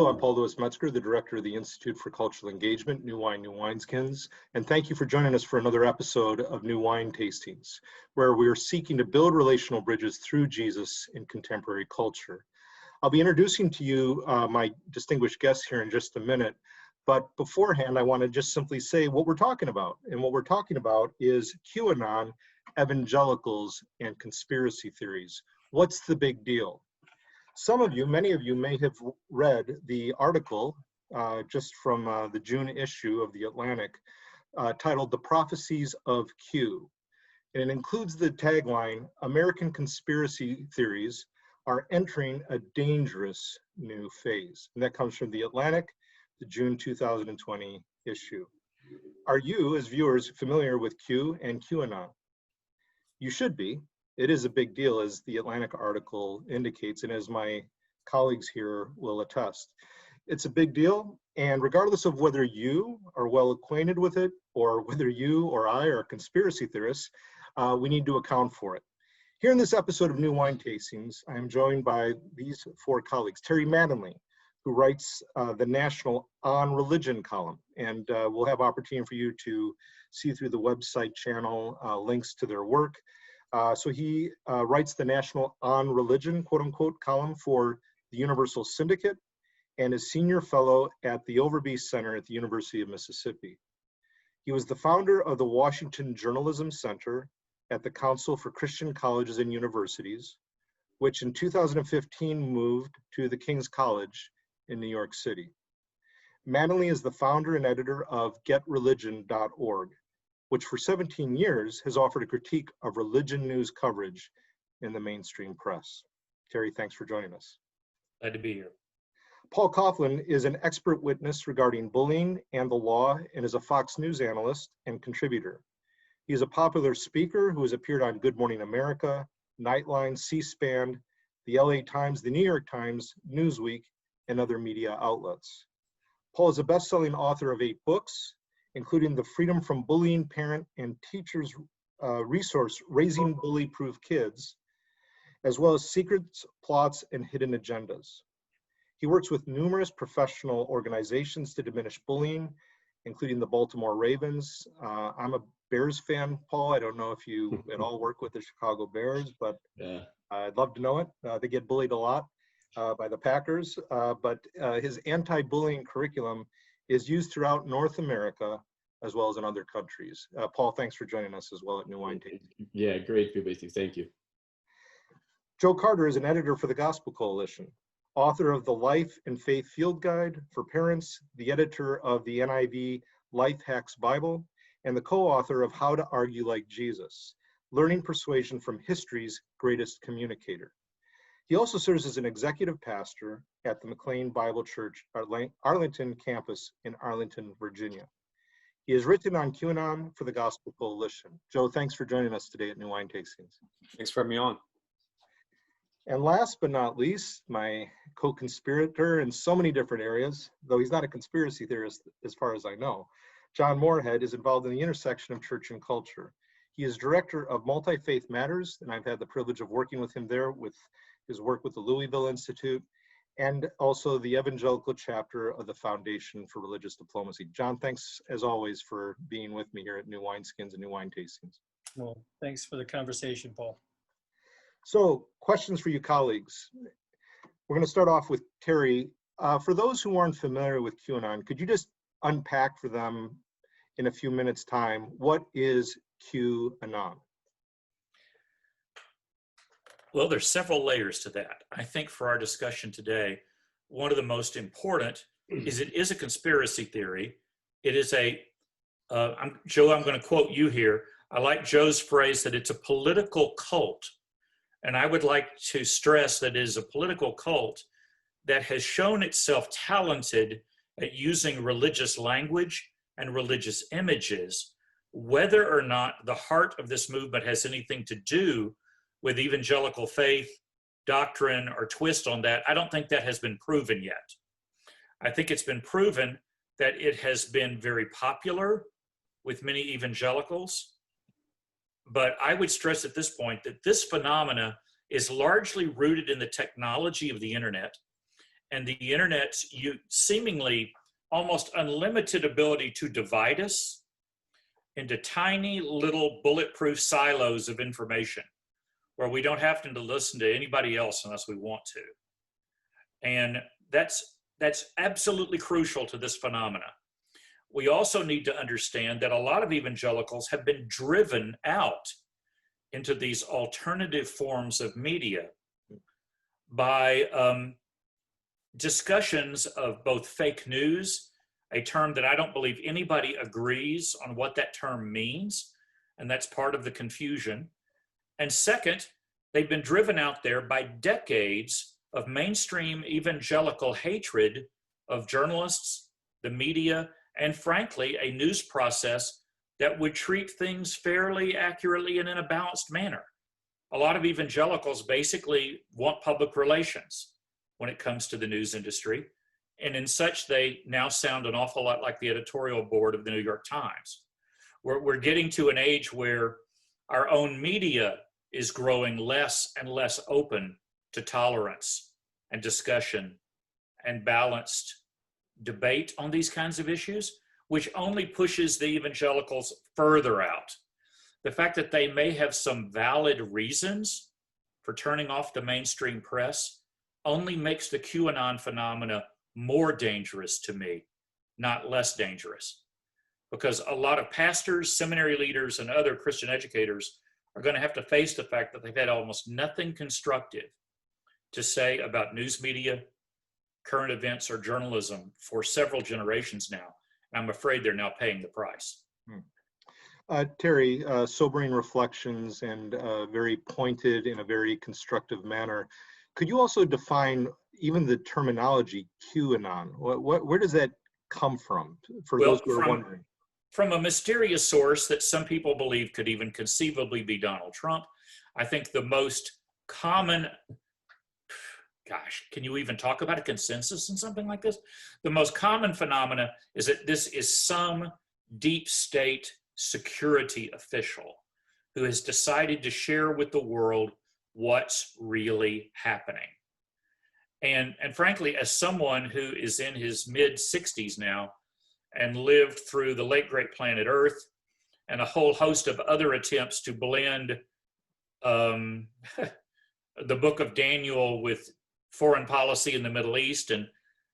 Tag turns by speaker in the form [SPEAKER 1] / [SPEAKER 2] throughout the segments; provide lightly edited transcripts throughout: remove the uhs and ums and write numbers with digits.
[SPEAKER 1] I'm Paul Louis Metzger, the director of the Institute for Cultural Engagement, New Wine, New Wineskins, and thank you for joining us for another episode of New Wine Tastings, where we are seeking to build relational bridges through Jesus in contemporary culture. I'll be introducing to you my distinguished guests here in just a minute, but beforehand, I want to just simply say what we're talking about. And what we're talking about is QAnon, Evangelicals, and conspiracy theories. What's the big deal? Some of you, many of you may have read the article just from the June issue of The Atlantic titled The Prophecies of Q. And it includes the tagline, American conspiracy theories are entering a dangerous new phase. And that comes from The Atlantic, the June 2020 issue. Are you, as viewers, familiar with Q and QAnon? You should be. It is a big deal, as the Atlantic article indicates, and as my colleagues here will attest. It's a big deal, and regardless of whether you are well acquainted with it, or whether you or I are conspiracy theorists, we need to account for it. Here in this episode of New Wine Tastings, I am joined by these four colleagues. Terry Mattingly, who writes the National On Religion column, and we'll have opportunity for you to see through the website channel links to their work. So he writes the National On Religion, quote unquote, column for the Universal Syndicate and is senior fellow at the Overby Center at the University of Mississippi. He was the founder of the Washington Journalism Center at the Council for Christian Colleges and Universities, which in 2015 moved to the King's College in New York City. Mattingly is the founder and editor of GetReligion.org, which for 17 years has offered a critique of religion news coverage in the mainstream press. Terry, thanks for joining us.
[SPEAKER 2] Glad to be here.
[SPEAKER 1] Paul Coughlin is an expert witness regarding bullying and the law and is a Fox News analyst and contributor. He is a popular speaker who has appeared on Good Morning America, Nightline, C-SPAN, the LA Times, the New York Times, Newsweek, and other media outlets. Paul is a best-selling author of 8 books, including the Freedom from Bullying Parent and Teachers resource, Raising Bully-Proof Kids, as well as Secrets, Plots, and Hidden Agendas. He works with numerous professional organizations to diminish bullying, including the Baltimore Ravens. I'm a Bears fan, Paul. I don't know if you at all work with the Chicago Bears, but yeah. I'd love to know it. They get bullied a lot by the Packers, but his anti-bullying curriculum is used throughout North America as well as in other countries. Paul, thanks for joining us as well at New Wine Tasting.
[SPEAKER 3] Yeah, great to be with you. Thank you.
[SPEAKER 1] Joe Carter is an editor for the Gospel Coalition, author of the Life and Faith Field Guide for Parents, the editor of the NIV Life Hacks Bible, and the co-author of How to Argue Like Jesus, Learning Persuasion from History's Greatest Communicator. He also serves as an executive pastor at the McLean Bible Church Arlington campus in Arlington, Virginia. He has written on QAnon for the Gospel Coalition. Joe, thanks for joining us today at New Wine Tastings.
[SPEAKER 4] Thanks for having me on.
[SPEAKER 1] And last but not least, my co-conspirator in so many different areas, though he's not a conspiracy theorist as far as I know, John Moorhead is involved in the intersection of church and culture. He is director of Multi-Faith Matters, and I've had the privilege of working with him there with his work with the Louisville Institute, and also the Evangelical chapter of the Foundation for Religious Diplomacy. John, thanks as always for being with me here at New Wineskins and New Wine Tastings.
[SPEAKER 5] Well, thanks for the conversation, Paul.
[SPEAKER 1] So, questions for you colleagues. We're going to start off with Terry. For those who aren't familiar with QAnon, could you just unpack for them in a few minutes' time, what is QAnon?
[SPEAKER 2] Well, there's several layers to that. I think for our discussion today, one of the most important is it is a conspiracy theory. It is Joe, I'm going to quote you here. I like Joe's phrase that it's a political cult. And I would like to stress that it is a political cult that has shown itself talented at using religious language and religious images. Whether or not the heart of this movement has anything to do with evangelical faith, doctrine, or twist on that, I don't think that has been proven yet. I think it's been proven that it has been very popular with many evangelicals. But I would stress at this point that this phenomena is largely rooted in the technology of the internet and the internet's seemingly almost unlimited ability to divide us into tiny little bulletproof silos of information where we don't have to listen to anybody else unless we want to. And that's absolutely crucial to this phenomena. We also need to understand that a lot of evangelicals have been driven out into these alternative forms of media by discussions of both fake news, a term that I don't believe anybody agrees on what that term means, and that's part of the confusion. And second, they've been driven out there by decades of mainstream evangelical hatred of journalists, the media, and frankly, a news process that would treat things fairly accurately and in a balanced manner. A lot of evangelicals basically want public relations when it comes to the news industry. And in such, they now sound an awful lot like the editorial board of the New York Times. We're getting to an age where our own media is growing less and less open to tolerance and discussion and balanced debate on these kinds of issues, which only pushes the evangelicals further out. The fact that they may have some valid reasons for turning off the mainstream press only makes the QAnon phenomena more dangerous to me, not less dangerous. Because a lot of pastors, seminary leaders, and other Christian educators are going to have to face the fact that they've had almost nothing constructive to say about news media, current events, or journalism for several generations now. And I'm afraid they're now paying the price.
[SPEAKER 1] Terry, sobering reflections and very pointed in a very constructive manner. Could you also define even the terminology QAnon? Where does that come from, for those who are wondering?
[SPEAKER 2] From a mysterious source that some people believe could even conceivably be Donald Trump. I think the most common, gosh, can you even talk about a consensus in something like this? The most common phenomena is that this is some deep state security official who has decided to share with the world what's really happening. And frankly, as someone who is in his mid-60s now and lived through the late great planet Earth and a whole host of other attempts to blend the book of Daniel with foreign policy in the Middle East and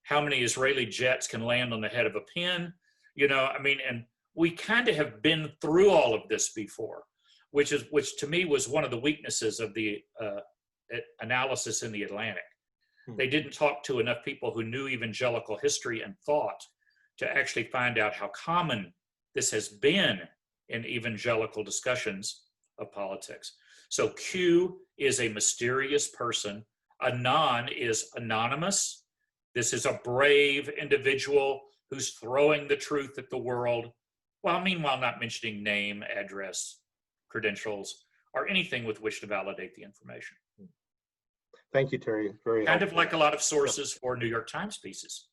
[SPEAKER 2] how many Israeli jets can land on the head of a pin, and we kind of have been through all of this before, which to me was one of the weaknesses of the analysis in the Atlantic. They didn't talk to enough people who knew evangelical history and thought to actually find out how common this has been in evangelical discussions of politics. So Q is a mysterious person. Anon is anonymous. This is a brave individual who's throwing the truth at the world, while meanwhile not mentioning name, address, credentials, or anything with which to validate the information.
[SPEAKER 1] Thank you, Terry. Very
[SPEAKER 2] kind
[SPEAKER 1] helpful.
[SPEAKER 2] of like a lot of sources for New York Times pieces.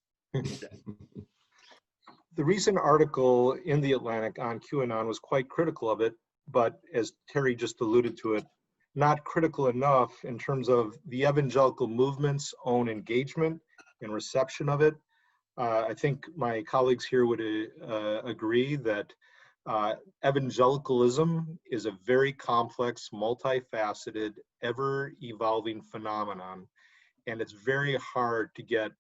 [SPEAKER 1] The recent article in the Atlantic on QAnon was quite critical of it, but as Terry just alluded to it, not critical enough in terms of the evangelical movement's own engagement and reception of it. I think my colleagues here would agree that evangelicalism is a very complex, multifaceted, ever-evolving phenomenon, and it's very hard to get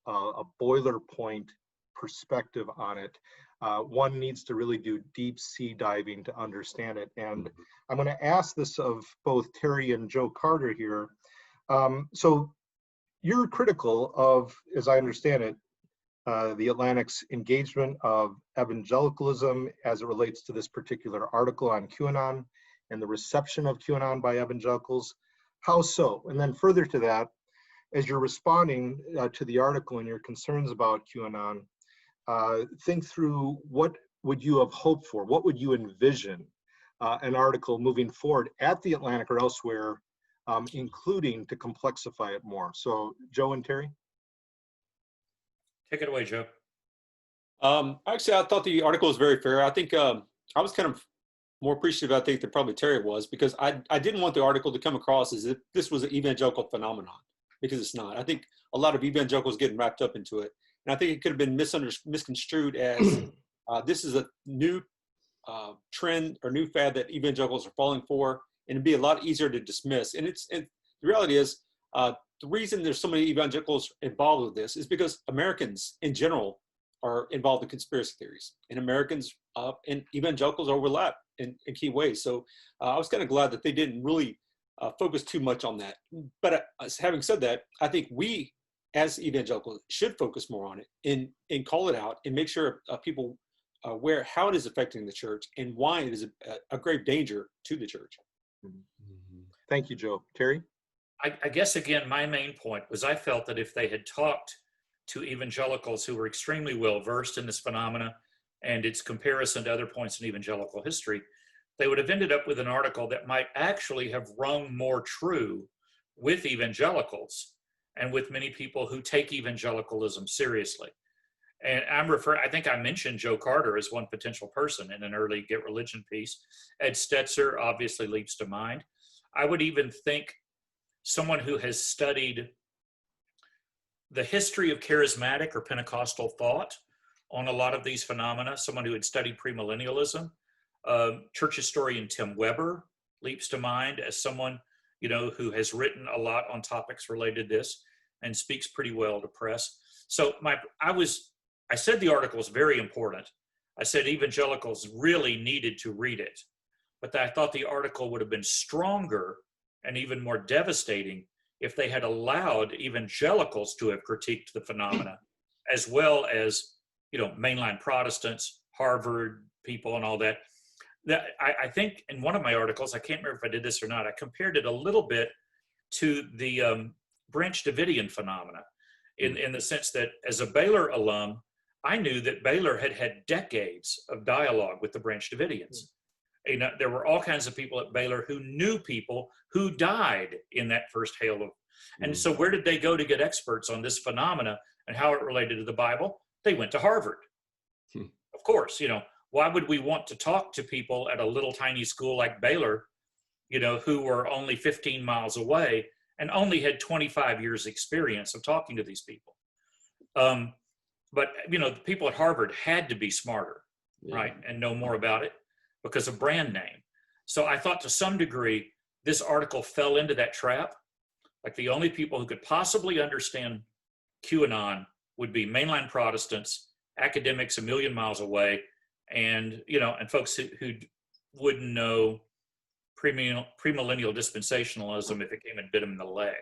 [SPEAKER 1] a boilerplate perspective on it. One needs to really do deep sea diving to understand it. And I'm going to ask this of both Terry and Joe Carter here. So you're critical of, as I understand it, the Atlantic's engagement of evangelicalism as it relates to this particular article on QAnon and the reception of QAnon by evangelicals. How so? And then further to that, as you're responding to the article and your concerns about QAnon, think through what would you have hoped for? What would you envision an article moving forward at the Atlantic or elsewhere, including to complexify it more? So Joe and Terry?
[SPEAKER 2] Take it away, Joe.
[SPEAKER 3] Actually, I thought the article was very fair. I think I was kind of more appreciative, I think, than probably Terry was, because I didn't want the article to come across as if this was an evangelical phenomenon. because it's not. I think a lot of evangelicals getting wrapped up into it. And I think it could have been misconstrued as this is a new trend or new fad that evangelicals are falling for, and it'd be a lot easier to dismiss. And the reality is, the reason there's so many evangelicals involved with this is because Americans in general are involved in conspiracy theories, and Americans and evangelicals overlap in key ways. So I was kind of glad that they didn't really focus too much on that. But having said that, I think we as evangelicals should focus more on it and call it out and make sure people aware how it is affecting the church and why it is a grave danger to the church.
[SPEAKER 1] Thank you, Joe. Terry?
[SPEAKER 2] I guess, again, my main point was I felt that if they had talked to evangelicals who were extremely well versed in this phenomena and its comparison to other points in evangelical history, they would have ended up with an article that might actually have rung more true with evangelicals and with many people who take evangelicalism seriously. And I think I mentioned Joe Carter as one potential person in an early Get Religion piece. Ed Stetzer obviously leaps to mind. I would even think someone who has studied the history of charismatic or Pentecostal thought on a lot of these phenomena, someone who had studied premillennialism. Church historian Tim Weber leaps to mind as someone, who has written a lot on topics related to this and speaks pretty well to press. So I said the article is very important. I said evangelicals really needed to read it, but I thought the article would have been stronger and even more devastating if they had allowed evangelicals to have critiqued the phenomena, as well as, mainline Protestants, Harvard people and all that. I think in one of my articles, I can't remember if I did this or not, I compared it a little bit to the Branch Davidian phenomena in the sense that as a Baylor alum, I knew that Baylor had had decades of dialogue with the Branch Davidians. There were all kinds of people at Baylor who knew people who died in that first hail of, and so where did they go to get experts on this phenomena and how it related to the Bible? They went to Harvard. Of course, why would we want to talk to people at a little tiny school like Baylor, who were only 15 miles away and only had 25 years experience of talking to these people? But, the people at Harvard had to be smarter, right, and know more about it because of brand name. So I thought to some degree, this article fell into that trap. Like the only people who could possibly understand QAnon would be mainline Protestants, academics a million miles away, and, and folks who wouldn't know premillennial dispensationalism if it came and bit them in the leg.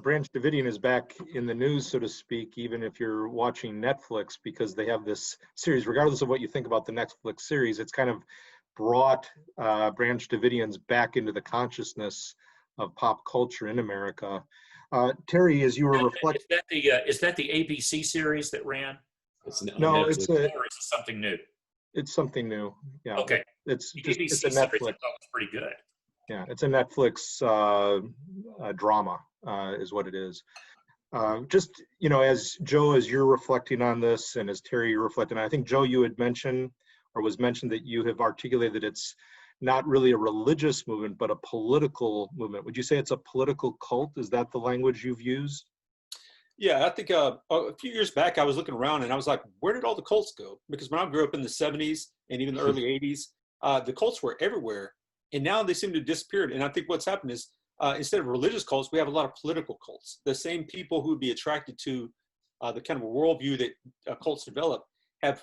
[SPEAKER 1] Branch Davidian is back in the news, so to speak, even if you're watching Netflix, because they have this series, regardless of what you think about the Netflix series, it's kind of brought Branch Davidians back into the consciousness of pop culture in America. Terry, as you were reflecting...
[SPEAKER 2] Is that the ABC series that ran?
[SPEAKER 1] No,
[SPEAKER 2] or is it something new?
[SPEAKER 1] It's something new, yeah.
[SPEAKER 2] Okay.
[SPEAKER 1] It's
[SPEAKER 2] The ABC
[SPEAKER 1] it's a
[SPEAKER 2] series I
[SPEAKER 1] Netflix.
[SPEAKER 2] thought was pretty good.
[SPEAKER 1] Yeah, it's a Netflix drama, is what it is. Just, as Joe, as you're reflecting on this, and as Terry, you're reflecting, I think, Joe, you had mentioned, or was mentioned that you have articulated that it's not really a religious movement, but a political movement. Would you say it's a political cult? Is that the language you've used?
[SPEAKER 3] Yeah, I think a few years back, I was looking around and I was like, where did all the cults go? Because when I grew up in the 70s and even the early 80s, the cults were everywhere. And now they seem to have disappeared. And I think what's happened is instead of religious cults, we have a lot of political cults. The same people who would be attracted to the kind of a worldview that cults develop have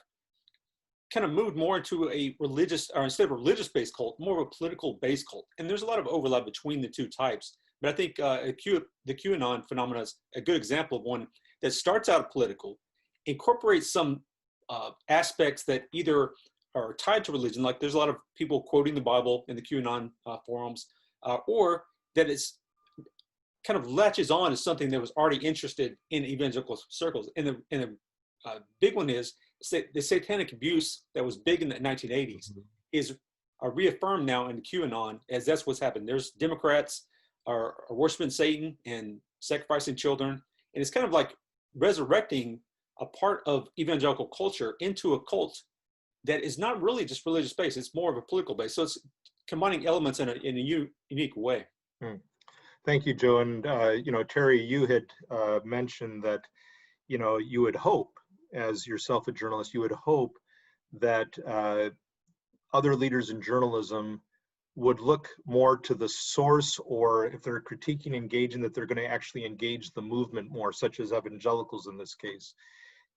[SPEAKER 3] kind of moved more into a religious, or instead of a religious-based cult, more of a political-based cult. And there's a lot of overlap between the two types. But I think the QAnon phenomenon is a good example of one that starts out political, incorporates some aspects that either are tied to religion, like there's a lot of people quoting the Bible in the QAnon forums, or that it's kind of latches on as something that was already interested in evangelical circles. And the big one is the satanic abuse that was big in the 1980s is reaffirmed now in QAnon, as that's what's happened. There's Democrats are worshiping Satan and sacrificing children, and it's kind of like resurrecting a part of evangelical culture into a cult that is not really just religious based. It's more of a political base. So it's combining elements in a unique way.
[SPEAKER 1] Thank you, Joe. And, Terry, you had mentioned that, you would hope, as yourself a journalist, you would hope that other leaders in journalism would look more to the source, or if they're critiquing engaging, that they're going to actually engage the movement more, such as evangelicals in this case.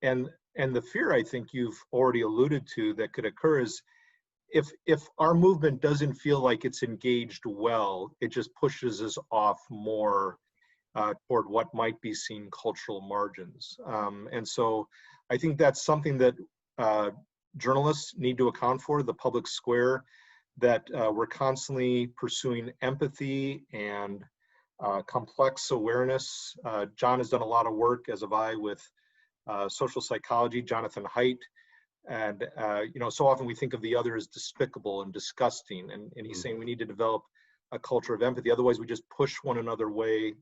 [SPEAKER 1] And the fear I think you've already alluded to that could occur is if our movement doesn't feel like it's engaged well, it just pushes us off more toward what might be seen cultural margins. And so I think that's something that journalists need to account for, the public square, that we're constantly pursuing empathy and complex awareness. John has done a lot of work, as have I, with social psychology, Jonathan Haidt. And, so often we think of the other as despicable and disgusting. And he's saying we need to develop a culture of empathy. Otherwise, we just push one another away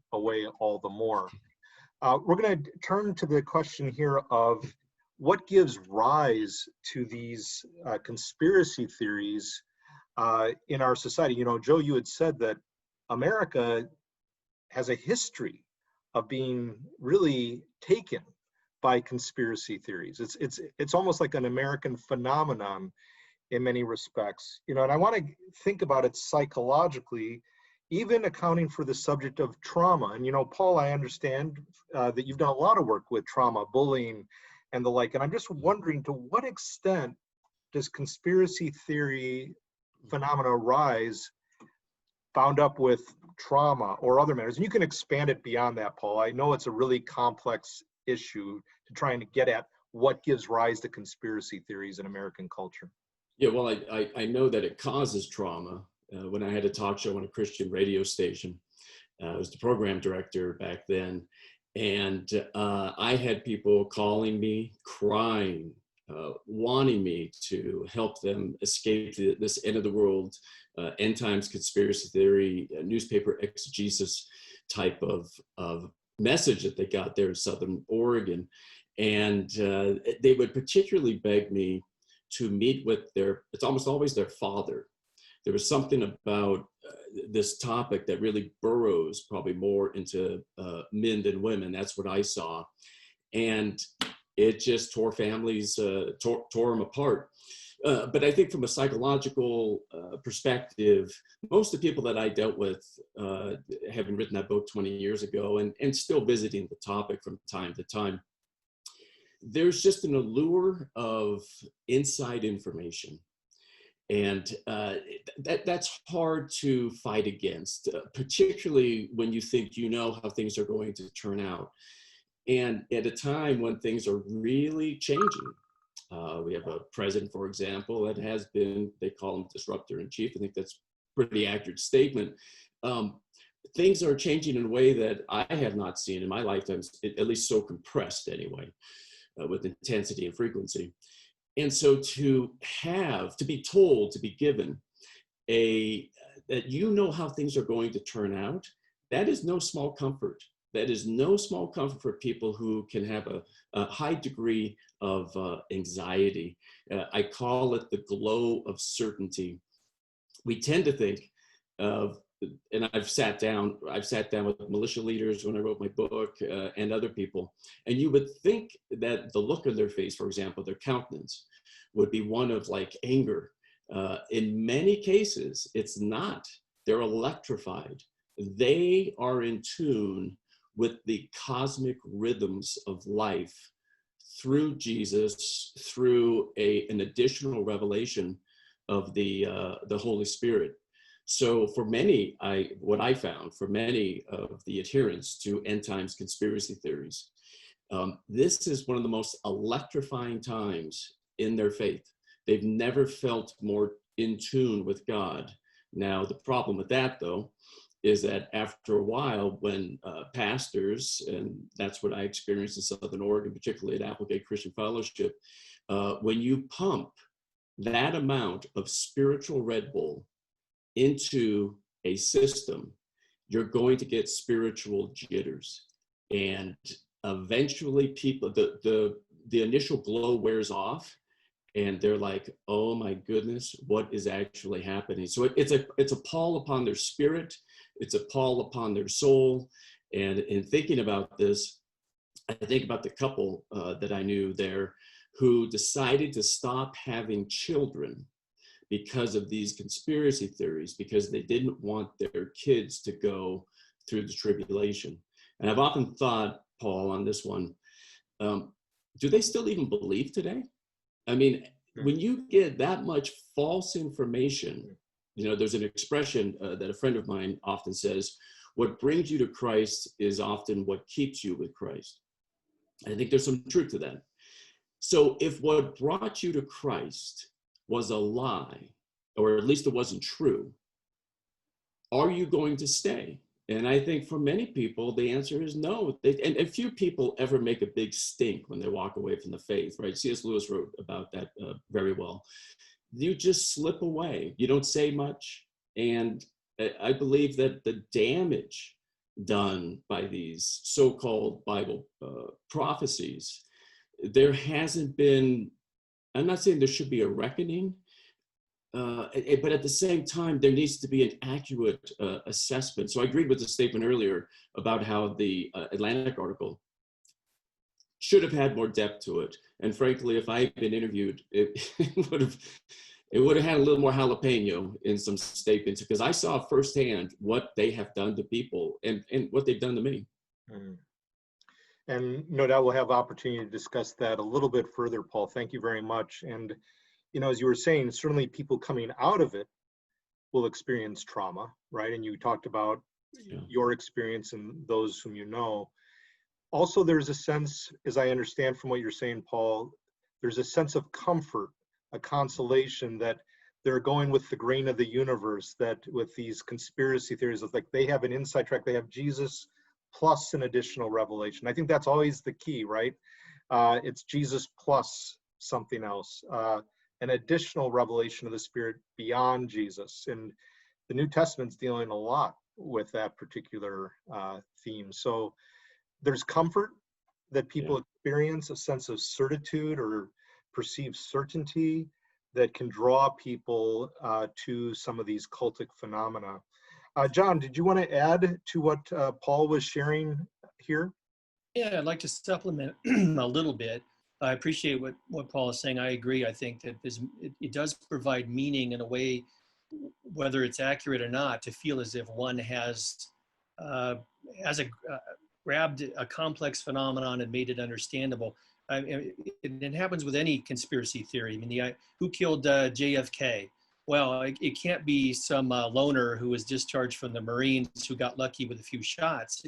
[SPEAKER 1] all the more. We're going to turn to the question here of what gives rise to these conspiracy theories in our society. Joe, you had said that America has a history of being really taken by conspiracy theories. It's almost like an American phenomenon in many respects. And I want to think about it psychologically, even accounting for the subject of trauma. And Paul, I understand that you've done a lot of work with trauma, bullying, and the like. And I'm just wondering, to what extent does conspiracy theory phenomena arise bound up with trauma or other matters? And you can expand it beyond that, Paul. I know it's a really complex issue to trying to get at what gives rise to conspiracy theories in American culture.
[SPEAKER 4] Yeah, well, I know that it causes trauma. When I had a talk show on a Christian radio station, I was the program director back then, and I had people calling me, crying, wanting me to help them escape this end of the world, end times conspiracy theory, newspaper exegesis type of message that they got there in Southern Oregon. And they would particularly beg me to meet with it's almost always their father. There was something about this topic that really burrows probably more into men than women. That's what I saw. And it just tore families, tore them apart. But I think from a psychological perspective, most of the people that I dealt with, having written that book 20 years ago and still visiting the topic from time to time, there's just an allure of inside information. And that's hard to fight against, particularly when you think you know how things are going to turn out. And at a time when things are really changing. We have a president, for example, that has been, they call him disruptor in chief. I think that's a pretty accurate statement. Things are changing in a way that I have not seen in my lifetime, at least so compressed anyway, with intensity and frequency. And so to be told, to be given that you know how things are going to turn out, that is no small comfort. That is no small comfort for people who can have a high degree of anxiety. I call it the glow of certainty. We tend to think of, and I've sat down with militia leaders when I wrote my book and other people, and you would think that the look on their face, for example, their countenance, would be one of like anger. In many cases, it's not. They're electrified. They are in tune with the cosmic rhythms of life through Jesus, through an additional revelation of the Holy Spirit. So for many, what I found for many of the adherents to end times conspiracy theories, this is one of the most electrifying times in their faith. They've never felt more in tune with God. Now, the problem with that, though, is that after a while, when pastors, and that's what I experienced in Southern Oregon, particularly at Applegate Christian Fellowship, when you pump that amount of spiritual Red Bull into a system, you're going to get spiritual jitters. And eventually people, the initial glow wears off, and they're like, oh my goodness, what is actually happening? So it's a pall upon their spirit. it's a pall upon their soul. And in thinking about this, I think about the couple that I knew there who decided to stop having children because of these conspiracy theories, because they didn't want their kids to go through the tribulation. And I've often thought, Paul, on this one, do they still even believe today? I mean, when you get that much false information, you know, there's an expression that a friend of mine often says, what brings you to Christ is often what keeps you with Christ. I think there's some truth to that. So if what brought you to Christ was a lie, or at least it wasn't true, are you going to stay? And I think for many people, the answer is no. And few people ever make a big stink when they walk away from the faith, right? C.S. Lewis wrote about that very well. You just slip away. You don't say much. And I believe that the damage done by these so-called Bible prophecies, there hasn't been, I'm not saying there should be a reckoning, but at the same time, there needs to be an accurate assessment. So I agreed with the statement earlier about how the Atlantic article should have had more depth to it. And frankly, if I had been interviewed, it would have had a little more jalapeno in some statements, because I saw firsthand what they have done to people and what they've done to me.
[SPEAKER 1] Mm. And no doubt we'll have opportunity to discuss that a little bit further, Paul. Thank you very much. And you know, as you were saying, certainly people coming out of it will experience trauma, right? And you talked about your experience and those whom you know. Also, there's a sense, as I understand from what you're saying, Paul, there's a sense of comfort, a consolation that they're going with the grain of the universe, that with these conspiracy theories, it's like they have an inside track, they have Jesus plus an additional revelation. I think that's always the key, right? It's Jesus plus something else. An additional revelation of the Spirit beyond Jesus. And the New Testament's dealing a lot with that particular theme. So there's comfort that people experience, a sense of certitude or perceived certainty that can draw people to some of these cultic phenomena. John, did you want to add to what Paul was sharing here?
[SPEAKER 5] Yeah, I'd like to supplement a little bit. I appreciate what Paul is saying. I agree. I think that it does provide meaning in a way, whether it's accurate or not, to feel as if one has grabbed a complex phenomenon and made it understandable. It happens with any conspiracy theory. I mean, who killed JFK? Well, it can't be some loner who was discharged from the Marines who got lucky with a few shots.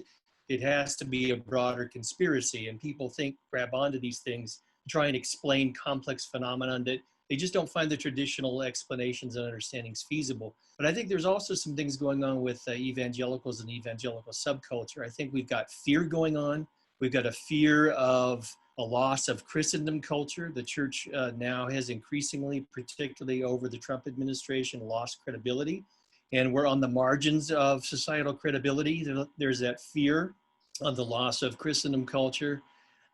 [SPEAKER 5] It has to be a broader conspiracy, and people grab onto these things, try and explain complex phenomenon that they just don't find the traditional explanations and understandings feasible. But I think there's also some things going on with evangelicals and evangelical subculture. I think we've got fear going on. We've got a fear of a loss of Christendom culture. The church now has increasingly, particularly over the Trump administration, lost credibility. And we're on the margins of societal credibility. There's that fear of the loss of Christendom culture.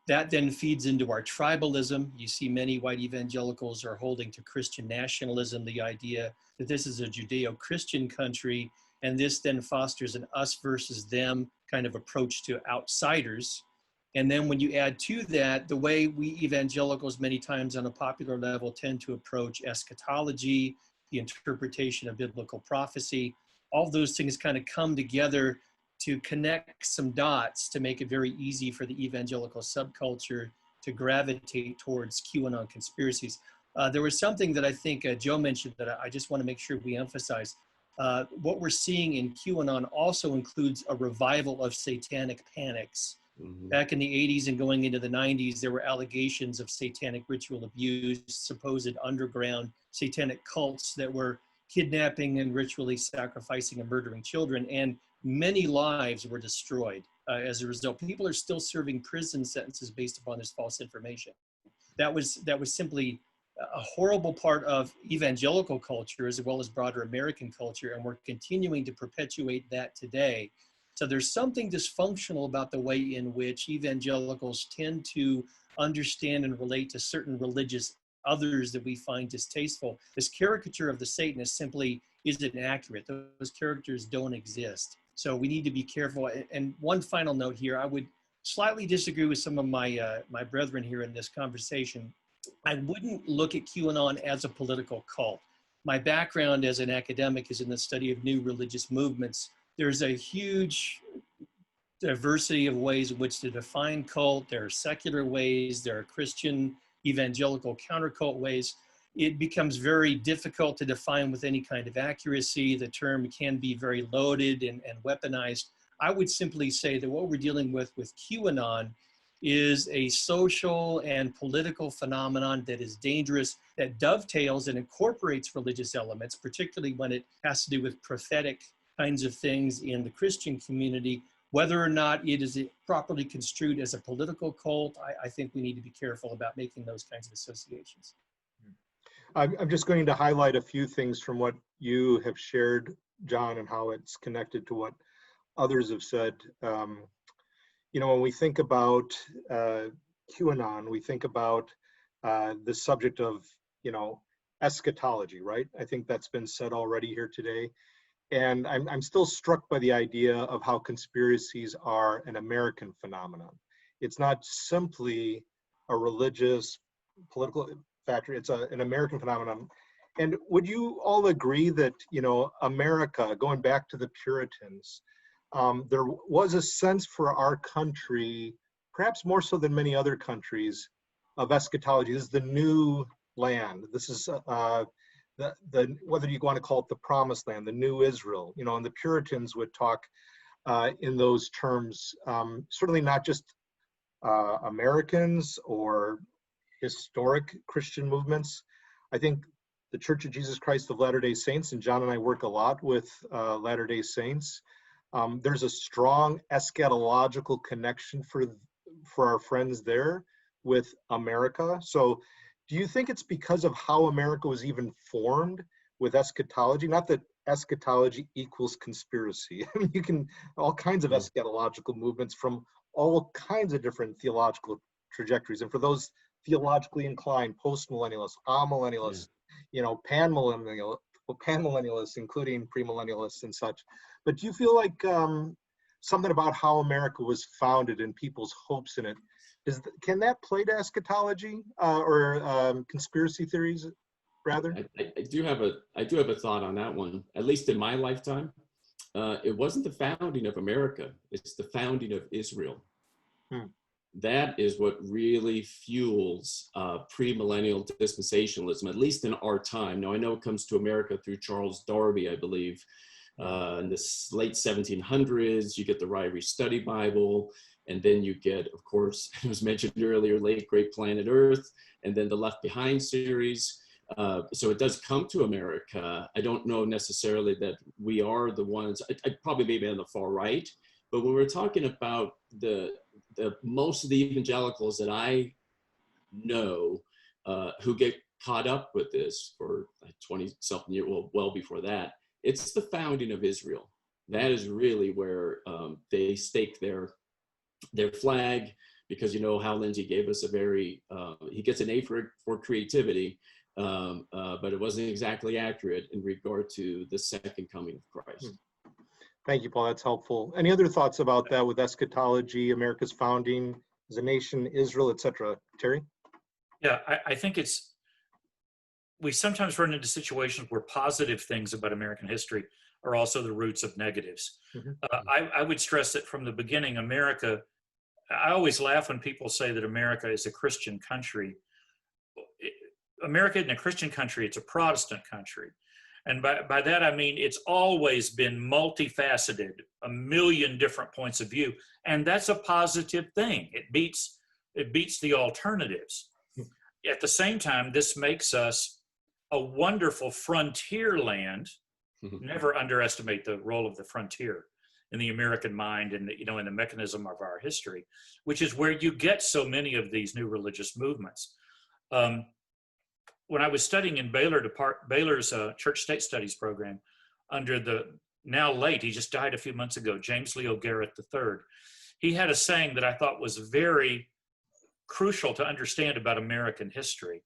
[SPEAKER 5] That then feeds into our tribalism. You see many white evangelicals are holding to Christian nationalism, the idea that this is a Judeo-Christian country, and this then fosters an us versus them kind of approach to outsiders. And then when you add to that, the way we evangelicals many times on a popular level tend to approach eschatology, the interpretation of biblical prophecy, all those things kind of come together to connect some dots to make it very easy for the evangelical subculture to gravitate towards QAnon conspiracies. There was something that I think Joe mentioned that I just want to make sure we emphasize. What we're seeing in QAnon also includes a revival of satanic panics. Mm-hmm. Back in the 80s and going into the 90s, there were allegations of satanic ritual abuse, supposed underground satanic cults that were kidnapping and ritually sacrificing and murdering children. And many lives were destroyed as a result. People are still serving prison sentences based upon this false information. That was simply a horrible part of evangelical culture as well as broader American culture, and we're continuing to perpetuate that today. So there's something dysfunctional about the way in which evangelicals tend to understand and relate to certain religious others that we find distasteful. This caricature of the Satanist simply isn't accurate. Those characters don't exist. So we need to be careful. And one final note here, I would slightly disagree with some of my my brethren here in this conversation. I wouldn't look at QAnon as a political cult. My background as an academic is in the study of new religious movements. There's a huge diversity of ways in which to define cult. There are secular ways, there are Christian evangelical counter-cult ways. It becomes very difficult to define with any kind of accuracy. The term can be very loaded and weaponized. I would simply say that what we're dealing with QAnon is a social and political phenomenon that is dangerous, that dovetails and incorporates religious elements, particularly when it has to do with prophetic kinds of things in the Christian community. Whether or not it is properly construed as a political cult, I think we need to be careful about making those kinds of associations.
[SPEAKER 1] I'm just going to highlight a few things from what you have shared, John, and how it's connected to what others have said. You know, when we think about QAnon, we think about the subject of, you know, eschatology, right? I think that's been said already here today. And I'm still struck by the idea of how conspiracies are an American phenomenon. It's not simply a religious, political factor, it's an American phenomenon. And would you all agree that, you know, America, going back to the Puritans, there was a sense for our country, perhaps more so than many other countries, of eschatology. This is the new land. This is the whether you want to call it the promised land, the new Israel, you know, and the Puritans would talk in those terms, certainly not just Americans or historic Christian movements. I think the Church of Jesus Christ of Latter-day Saints, and John and I work a lot with Latter-day Saints, there's a strong eschatological connection for our friends there with America. So do you think it's because of how America was even formed with eschatology? Not that eschatology equals conspiracy. I mean, you can, all kinds of eschatological movements from all kinds of different theological trajectories. And for those theologically inclined, post-millennialists, amillennialists, you know, panmillennialists, including premillennialists and such. But do you feel like something about how America was founded and people's hopes in it, can that play to eschatology or conspiracy theories, rather?
[SPEAKER 4] I do have a thought on that one. At least in my lifetime, it wasn't the founding of America; it's the founding of Israel. That is what really fuels premillennial dispensationalism, at least in our time. Now, I know it comes to America through Charles Darby, I believe, in the late 1700s. You get the Ryrie Study Bible. And then you get, of course, it was mentioned earlier, Late Great Planet Earth, and then the Left Behind series. So it does come to America. I don't know necessarily that we are the ones, I'd probably maybe on the far right, but when we're talking about the most of the evangelicals that I know who get caught up with this for 20-something years, well before that, it's the founding of Israel. That is really where they stake their flag, because, you know, Hal Lindsey gave us a very, he gets an A for creativity, but it wasn't exactly accurate in regard to the second coming of Christ.
[SPEAKER 1] Thank you, Paul. That's helpful. Any other thoughts about that with eschatology, America's founding as a nation, Israel, etc.? Terry?
[SPEAKER 2] Yeah, I think we sometimes run into situations where positive things about American history are also the roots of negatives. I would stress that from the beginning, America, I always laugh when people say that America is a Christian country. America isn't a Christian country, it's a Protestant country. And by that, I mean, it's always been multifaceted, a million different points of view. And that's a positive thing. It beats the alternatives. At the same time, this makes us a wonderful frontier land. Never underestimate the role of the frontier in the American mind and, you know, in the mechanism of our history, which is where you get so many of these new religious movements. When I was studying in Baylor's Church State Studies program under the now late, he just died a few months ago, James Leo Garrett III, he had a saying that I thought was very crucial to understand about American history.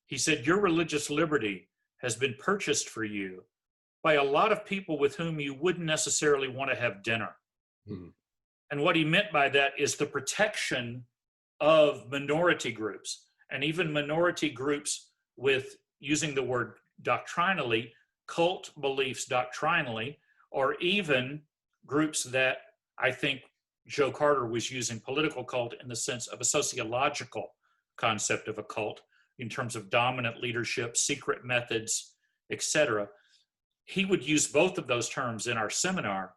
[SPEAKER 2] He said, "Your religious liberty has been purchased for you by a lot of people with whom you wouldn't necessarily want to have dinner.
[SPEAKER 4] Mhm.
[SPEAKER 2] And what he meant by that is the protection of minority groups, and even minority groups with, using the word doctrinally, cult beliefs doctrinally, or even groups that I think Joe Carter was using political cult in the sense of a sociological concept of a cult in terms of dominant leadership, secret methods, etc. He would use both of those terms in our seminar,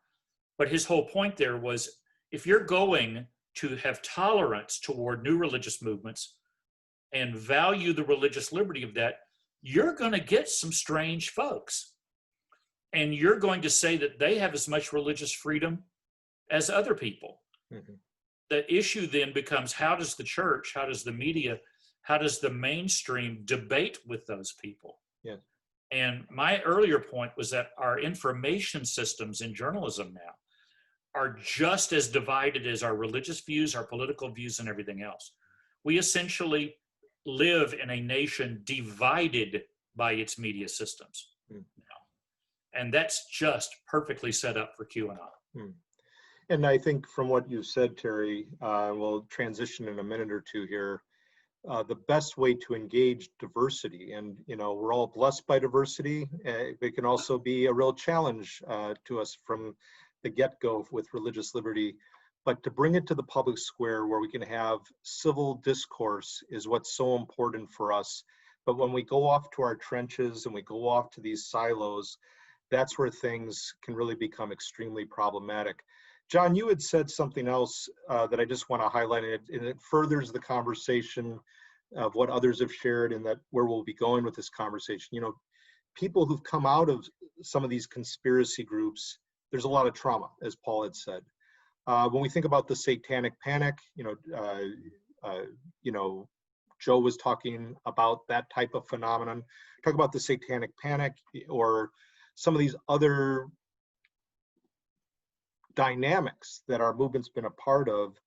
[SPEAKER 2] but his whole point there was, if you're going to have tolerance toward new religious movements and value the religious liberty of that, you're going to get some strange folks. And you're going to say that they have as much religious freedom as other people.
[SPEAKER 1] Mm-hmm.
[SPEAKER 2] The issue then becomes, how does the church, how does the media, how does the mainstream debate with those people?
[SPEAKER 1] Yeah.
[SPEAKER 2] And my earlier point was that our information systems in journalism now are just as divided as our religious views, our political views, and everything else. We essentially live in a nation divided by its media systems now. And that's just perfectly set up for QAnon.
[SPEAKER 1] And I think from what you've said, Terry, we'll transition in a minute or two here. The best way to engage diversity, and we're all blessed by diversity, it can also be a real challenge to us from the get-go with religious liberty, but to bring it to the public square where we can have civil discourse is what's so important for us. But when we go off to our trenches and we go off to these silos, that's where things can really become extremely problematic. John, you had said something else that I just want to highlight, and it furthers the conversation of what others have shared, and that where we'll be going with this conversation. People who've come out of some of these conspiracy groups, there's a lot of trauma, as Paul had said. When we think about the satanic panic, Joe was talking about that type of phenomenon. Talk about the satanic panic or some of these other dynamics that our movement's been a part of.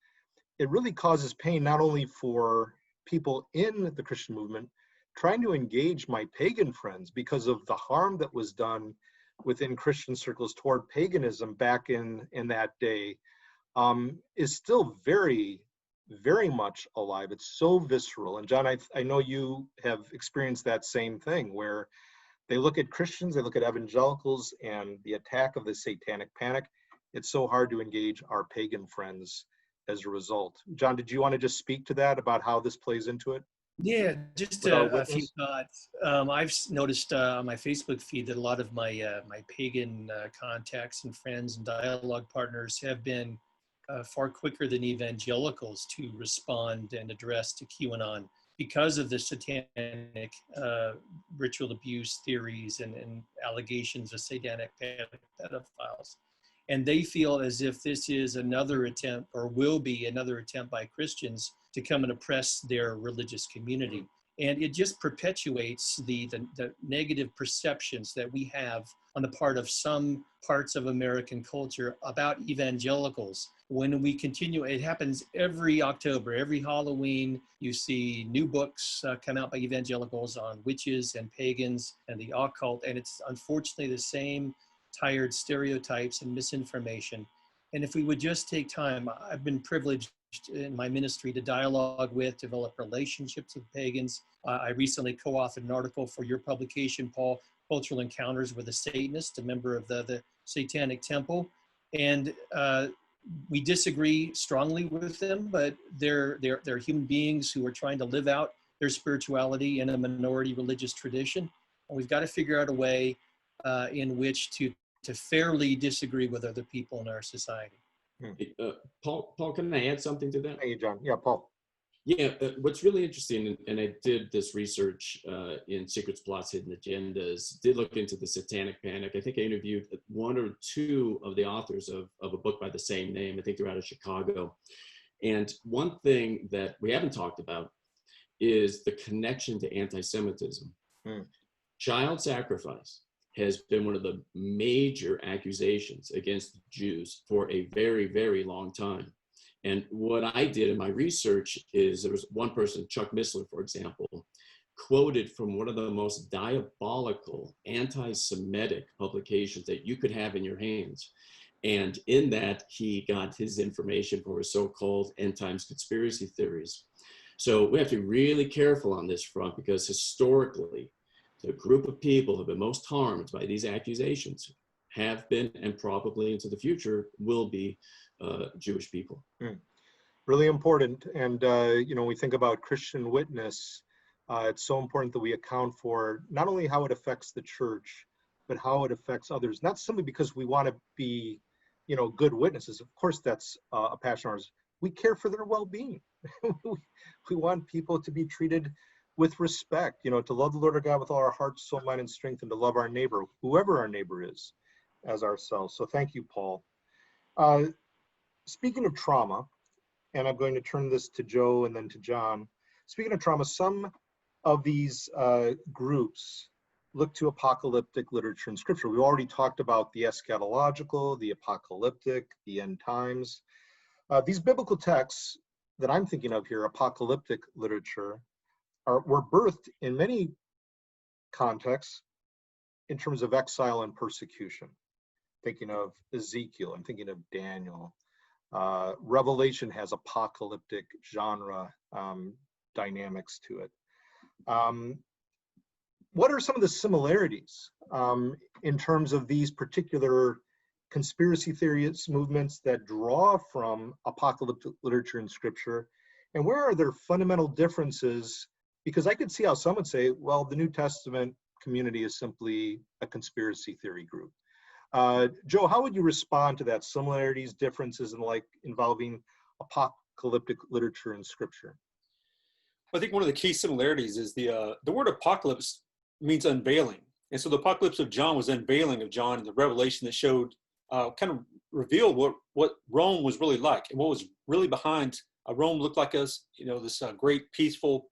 [SPEAKER 1] It really causes pain not only for people in the Christian movement trying to engage my pagan friends because of the harm that was done within Christian circles toward paganism back in that day, is still very, very much alive. It's so visceral. And John, I know you have experienced that same thing where they look at Christians, they look at evangelicals, and the attack of the satanic panic. It's so hard to engage our pagan friends as a result. John, did you want to just speak to that about how this plays into it?
[SPEAKER 5] Yeah, just a few thoughts. I've noticed on my Facebook feed that a lot of my my pagan contacts and friends and dialogue partners have been far quicker than evangelicals to respond and address to QAnon because of the satanic ritual abuse theories and allegations of satanic pedophiles. And they feel as if this is another attempt, or will be another attempt by Christians to come and oppress their religious community. And it just perpetuates the negative perceptions that we have on the part of some parts of American culture about evangelicals. When we continue, it happens every October, every Halloween, you see new books come out by evangelicals on witches and pagans and the occult. And it's unfortunately the same tired stereotypes and misinformation. And if we would just take time, I've been privileged in my ministry to dialogue with, develop relationships with pagans. I recently co-authored an article for your publication, Paul, Cultural Encounters with a Satanist, a member of the Satanic Temple. And we disagree strongly with them, but they're human beings who are trying to live out their spirituality in a minority religious tradition. And we've got to figure out a way in which to fairly disagree with other people in our society.
[SPEAKER 4] Paul, can I add something to that?
[SPEAKER 1] Hey, John. Yeah, Paul.
[SPEAKER 4] Yeah, what's really interesting, and I did this research in Secrets, Plots, Hidden Agendas, did look into the satanic panic. I think I interviewed one or two of the authors of a book by the same name. I think they're out of Chicago. And one thing that we haven't talked about is the connection to anti-Semitism. Child sacrifice has been one of the major accusations against the Jews for a very, very long time. And what I did in my research is there was one person, Chuck Missler, for example, quoted from one of the most diabolical anti-Semitic publications that you could have in your hands. And in that, he got his information for his so-called end times conspiracy theories. So we have to be really careful on this front, because historically, the group of people who have been most harmed by these accusations have been, and probably into the future will be, Jewish people.
[SPEAKER 1] Really important. And, we think about Christian witness. It's so important that we account for not only how it affects the church, but how it affects others. Not simply because we want to be, good witnesses. Of course, that's a passion of ours. We care for their well-being. We want people to be treated with respect, to love the Lord our God with all our heart, soul, mind, and strength, and to love our neighbor, whoever our neighbor is, as ourselves. So thank you, Paul. Speaking of trauma, and I'm going to turn this to Joe and then to John. Speaking of trauma, some of these groups look to apocalyptic literature and scripture. We already talked about the eschatological, the apocalyptic, the end times. These biblical texts that I'm thinking of here, apocalyptic literature, were birthed in many contexts in terms of exile and persecution. Thinking of Ezekiel, I'm thinking of Daniel. Revelation has apocalyptic genre dynamics to it. What are some of the similarities in terms of these particular conspiracy theories movements that draw from apocalyptic literature and scripture? And where are there fundamental differences? Because I could see how some would say, well, the New Testament community is simply a conspiracy theory group. Joe, how would you respond to that? Similarities, differences, and involving apocalyptic literature and scripture?
[SPEAKER 3] I think one of the key similarities is the word apocalypse means unveiling. And so the apocalypse of John was unveiling of John, and the revelation that showed, kind of revealed what Rome was really like and what was really behind. Rome looked like us, this great peaceful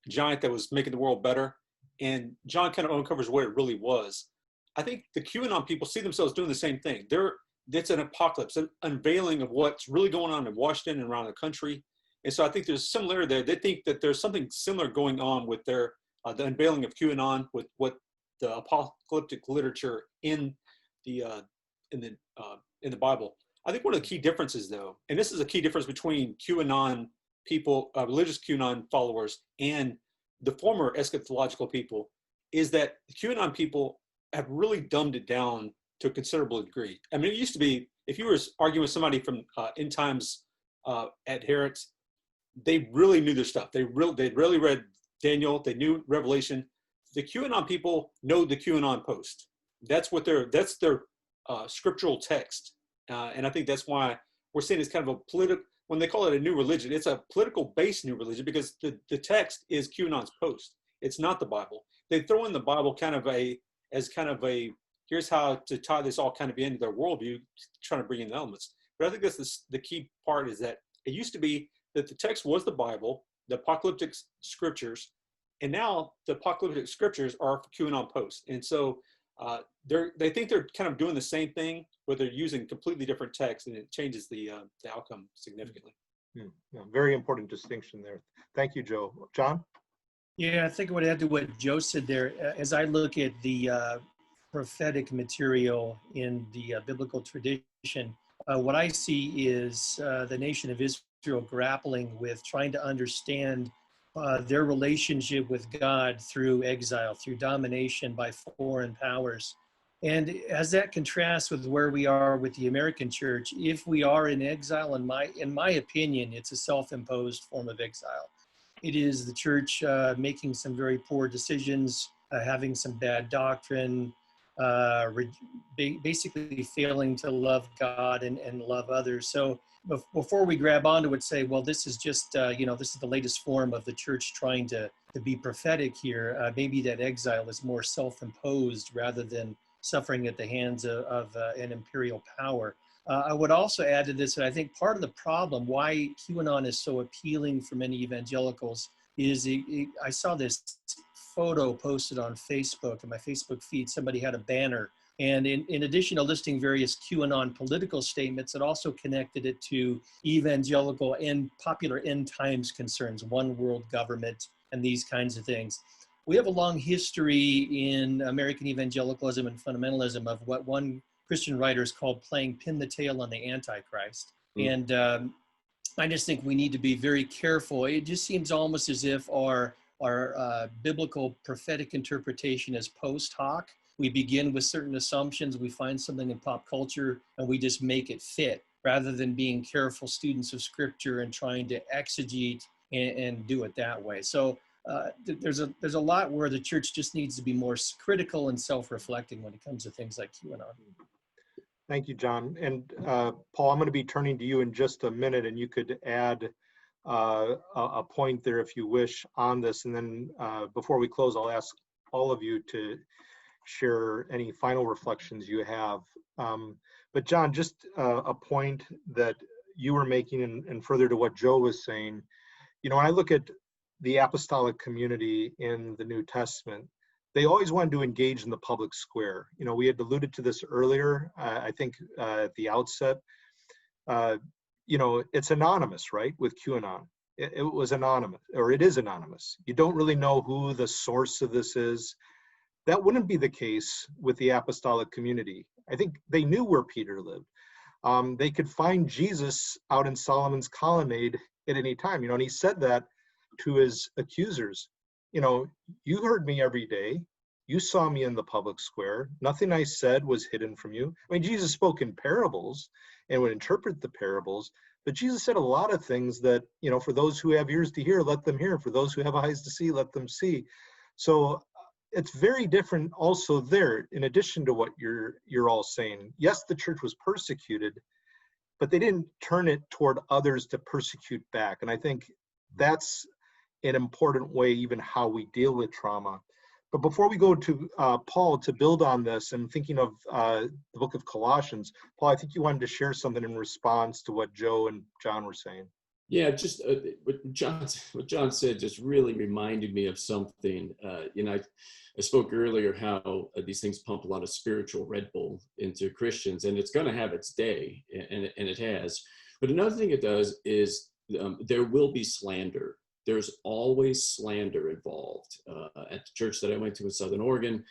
[SPEAKER 3] giant that was making the world better. And John kind of uncovers what it really was. I think the QAnon people see themselves doing the same thing. It's an apocalypse, an unveiling of what's really going on in Washington and around the country. And so I think there's similarity there. They think that there's something similar going on with their the unveiling of QAnon, with what the apocalyptic literature in the Bible. I think one of the key differences, though, and this is a key difference between QAnon people, religious QAnon followers, and the former eschatological people, is that the QAnon people have really dumbed it down to a considerable degree. I mean, it used to be, if you were arguing with somebody from end times adherents, they really knew their stuff. They'd really read Daniel. They knew Revelation. The QAnon people know the QAnon post. That's their scriptural text. And I think that's why we're seeing it's kind of a political, when they call it a new religion, it's a political based new religion, because the text is QAnon's post. It's not the Bible. They throw in the Bible as kind of a, here's how to tie this all kind of into their worldview, trying to bring in the elements. But I think that's the key part, is that it used to be that the text was the Bible, the apocalyptic scriptures, and now the apocalyptic scriptures are QAnon posts. And so they think they're kind of doing the same thing, but they're using completely different texts, and it changes the outcome significantly.
[SPEAKER 1] Yeah, very important distinction there. Thank you, Joe. John?
[SPEAKER 5] Yeah, I think I would add to what Joe said there. As I look at the prophetic material in the biblical tradition, what I see is the nation of Israel grappling with trying to understand their relationship with God through exile, through domination by foreign powers. And as that contrasts with where we are with the American church, if we are in exile, in my opinion, it's a self-imposed form of exile. It is the church making some very poor decisions, having some bad doctrine, basically failing to love God and love others. So before we grab onto it, say, well, this is just, this is the latest form of the church trying to be prophetic here. Maybe that exile is more self-imposed rather than suffering at the hands of an imperial power. I would also add to this that I think part of the problem why QAnon is so appealing for many evangelicals is I saw this photo posted on Facebook, in my Facebook feed. Somebody had a banner, and in addition to listing various QAnon political statements, it also connected it to evangelical and popular end times concerns, one world government, and these kinds of things. We have a long history in American evangelicalism and fundamentalism of what one Christian writer has called playing pin the tail on the Antichrist. And I just think we need to be very careful. It just seems almost as if our biblical prophetic interpretation is post hoc. We begin with certain assumptions, we find something in pop culture, and we just make it fit, rather than being careful students of Scripture and trying to exegete and do it that way. So there's a lot where the church just needs to be more critical and self-reflecting when it comes to things like QAnon.
[SPEAKER 1] Thank you, John. And Paul, I'm going to be turning to you in just a minute, and you could add a point there if you wish on this. And then before we close, I'll ask all of you to share any final reflections you have. But John, just a point that you were making, and further to what Joe was saying, when I look at the apostolic community in the New Testament, they always wanted to engage in the public square. We had alluded to this earlier, I think at the outset. It's anonymous, right, with QAnon. It was anonymous, or it is anonymous. You don't really know who the source of this is. That wouldn't be the case with the apostolic community. I think they knew where Peter lived. They could find Jesus out in Solomon's colonnade at any time, and he said that to his accusers. You heard me every day. You saw me in the public square. Nothing I said was hidden from you. I mean, Jesus spoke in parables and would interpret the parables, but Jesus said a lot of things that, for those who have ears to hear, let them hear. For those who have eyes to see, let them see. So it's very different also there, in addition to what you're all saying. Yes, the church was persecuted, but they didn't turn it toward others to persecute back. And I think that's an important way, even how we deal with trauma. But before we go to Paul, to build on this, and thinking of the book of Colossians, Paul, I think you wanted to share something in response to what Joe and John were saying.
[SPEAKER 4] Yeah, just what John said just really reminded me of something. I spoke earlier how these things pump a lot of spiritual Red Bull into Christians, and it's going to have its day, and it has. But another thing it does is there will be slander. There's always slander involved. At the church that I went to in Southern Oregon,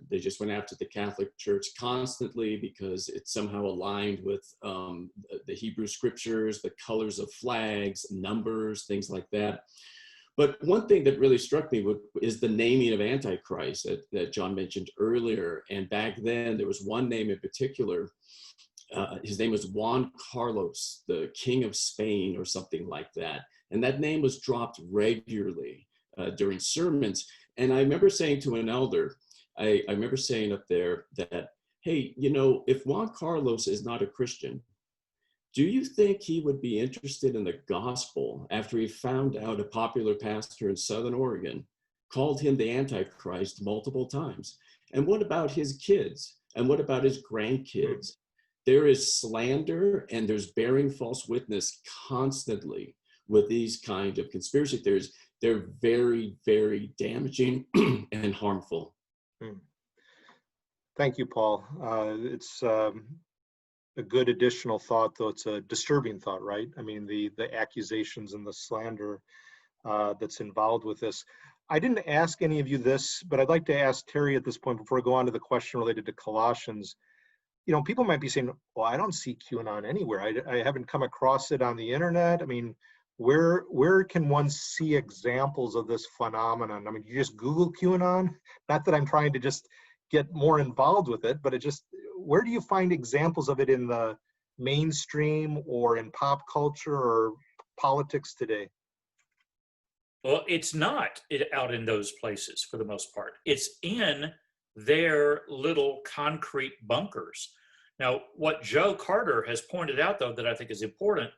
[SPEAKER 4] they just went after the Catholic Church constantly because it's somehow aligned with the Hebrew scriptures, the colors of flags, numbers, things like that. But one thing that really struck me is the naming of Antichrist that John mentioned earlier. And back then, there was one name in particular. His name was Juan Carlos, the King of Spain, or something like that. And that name was dropped regularly during sermons. And I remember saying to an elder, I remember saying up there that, hey, if Juan Carlos is not a Christian, do you think he would be interested in the gospel after he found out a popular pastor in Southern Oregon called him the Antichrist multiple times? And what about his kids? And what about his grandkids? There is slander and there's bearing false witness constantly with these kind of conspiracy theories. They're very, very damaging and harmful.
[SPEAKER 1] Thank you, Paul. It's a good additional thought, though it's a disturbing thought, right? I mean, the accusations and the slander that's involved with this. I didn't ask any of you this, but I'd like to ask Terry at this point before I go on to the question related to Colossians. People might be saying, well, I don't see QAnon anywhere. I haven't come across it on the internet. I mean, where can one see examples of this phenomenon? I mean, you just Google QAnon? Not that I'm trying to just get more involved with it, but where do you find examples of it in the mainstream or in pop culture or politics today?
[SPEAKER 2] Well, it's not out in those places for the most part. It's in their little concrete bunkers. Now, what Joe Carter has pointed out, though, that I think is important,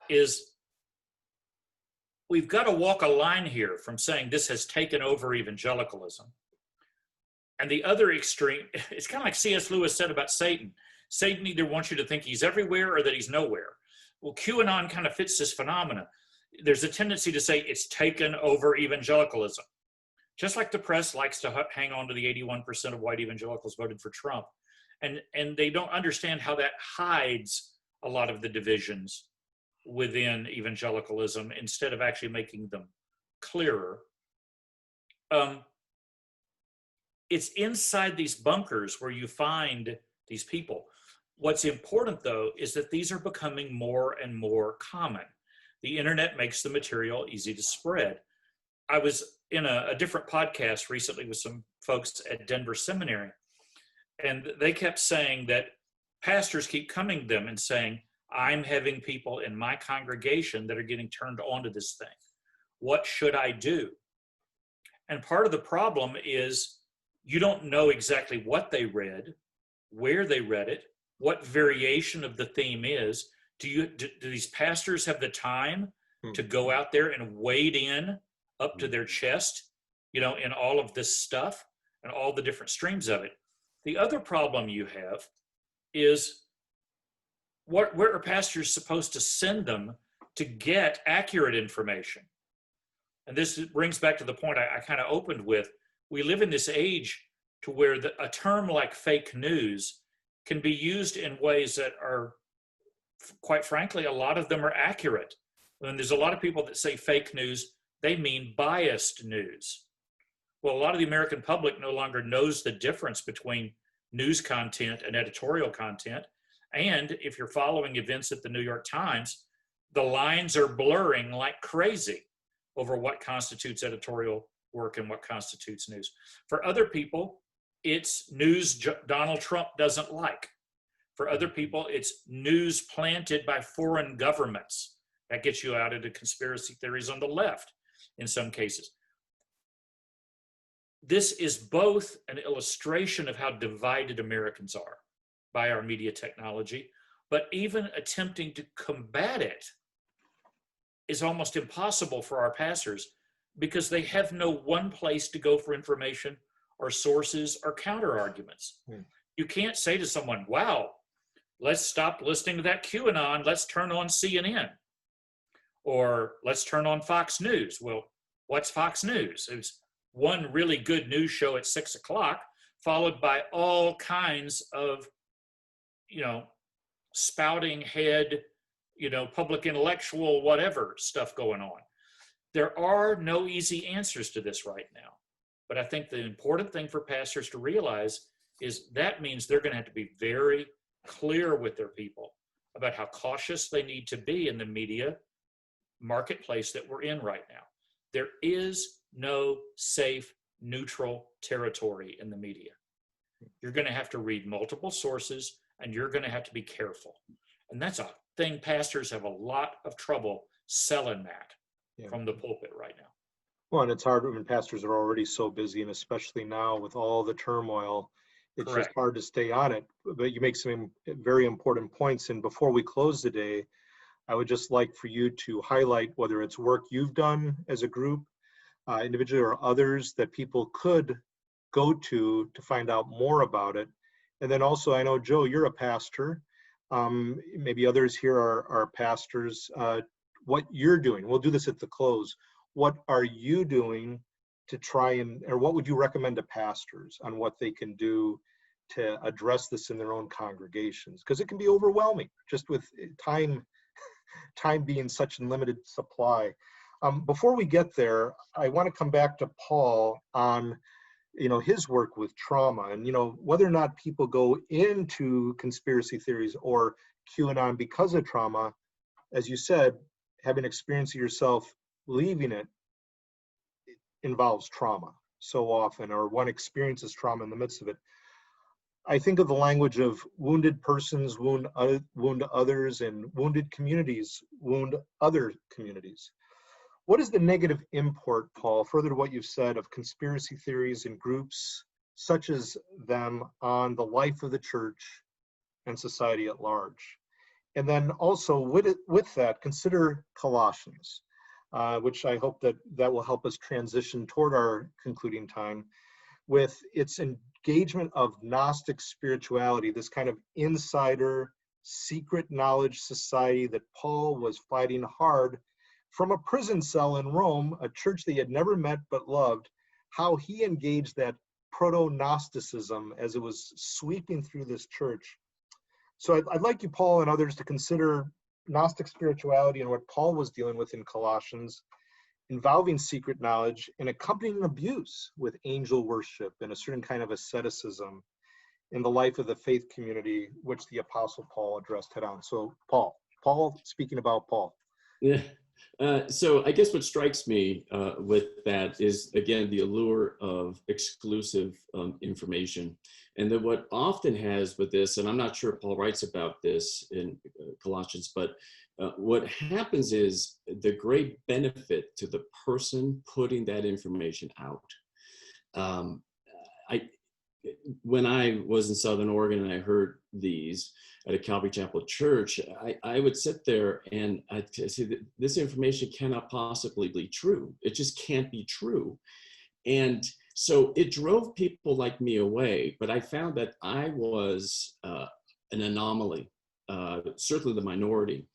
[SPEAKER 2] is we've got to walk a line here from saying this has taken over evangelicalism. And the other extreme, it's kind of like C.S. Lewis said about Satan. Satan either wants you to think he's everywhere or that he's nowhere. Well, QAnon kind of fits this phenomena. There's a tendency to say it's taken over evangelicalism. Just like the press likes to hang on to the 81% of white evangelicals voted for Trump. And they don't understand how that hides a lot of the divisions within evangelicalism instead of actually making them clearer. It's inside these bunkers where you find these people. What's important, though, is that these are becoming more and more common. The internet makes the material easy to spread. I was in a different podcast recently with some folks at Denver Seminary, and they kept saying that pastors keep coming to them and saying, I'm having people in my congregation that are getting turned on to this thing. What should I do? And part of the problem is you don't know exactly what they read, where they read it, what variation of the theme is. Do these pastors have the time to go out there and wade in up to their chest, in all of this stuff and all the different streams of it? The other problem you have is where are pastors supposed to send them to get accurate information? And this brings back to the point I kind of opened with. We live in this age to where a term like fake news can be used in ways that are, quite frankly, a lot of them are accurate. And there's a lot of people that say fake news, they mean biased news. Well, a lot of the American public no longer knows the difference between news content and editorial content. And if you're following events at the New York Times, the lines are blurring like crazy over what constitutes editorial work and what constitutes news. For other people, it's news Donald Trump doesn't like. For other people, it's news planted by foreign governments. That gets you out into conspiracy theories on the left in some cases. This is both an illustration of how divided Americans are by our media technology, but even attempting to combat it is almost impossible for our pastors because they have no one place to go for information or sources or counter arguments. You can't say to someone, wow, let's stop listening to that QAnon, let's turn on CNN. Or let's turn on Fox News. Well, what's Fox News? It's one really good news show at 6 o'clock, followed by all kinds of, spouting head, public intellectual, whatever stuff going on. There are no easy answers to this right now. But I think the important thing for pastors to realize is that means they're going to have to be very clear with their people about how cautious they need to be in the media marketplace that we're in right now. There is no safe, neutral territory in the media. You're going to have to read multiple sources, and you're going to have to be careful. And that's a thing pastors have a lot of trouble selling that from the pulpit right now.
[SPEAKER 1] Well, and it's hard when pastors are already so busy, and especially now with all the turmoil, it's
[SPEAKER 2] Correct.
[SPEAKER 1] just hard to stay on it. But you make some very important points. And before we close today, I would just like for you to highlight whether it's work you've done as a group, individually or others, that people could go to find out more about it. And then also, I know, Joe, you're a pastor. Maybe others here are pastors. What you're doing, we'll do this at the close. What are you doing to try or what would you recommend to pastors on what they can do to address this in their own congregations? Because it can be overwhelming just with time being such a limited supply. Before we get there, I want to come back to Paul on his work with trauma and whether or not people go into conspiracy theories or QAnon because of trauma. As you said, having experienced it yourself, leaving it involves trauma so often, or one experiences trauma in the midst of it. I think of the language of wounded persons wound others, and wounded communities wound other communities. What is the negative import, Paul, further to what you've said, of conspiracy theories and groups such as them on the life of the church and society at large? And then also with that, consider Colossians, which I hope that will help us transition toward our concluding time, with its engagement of Gnostic spirituality, this kind of insider secret knowledge society that Paul was fighting hard from a prison cell in Rome, a church that he had never met but loved, how he engaged that proto-Gnosticism as it was sweeping through this church. So I'd like you, Paul, and others to consider Gnostic spirituality and what Paul was dealing with in Colossians, involving secret knowledge and accompanying abuse with angel worship and a certain kind of asceticism in the life of the faith community, which the Apostle Paul addressed head on. So Paul, speaking about Paul.
[SPEAKER 4] Yeah. So I guess what strikes me with that is, again, the allure of exclusive information. And then what often has with this, and I'm not sure Paul writes about this in Colossians, but what happens is the great benefit to the person putting that information out. When I was in Southern Oregon and I heard these at a Calvary Chapel church, I would sit there and I'd say that this information cannot possibly be true. It just can't be true. And so it drove people like me away, but I found that I was an anomaly, certainly the minority.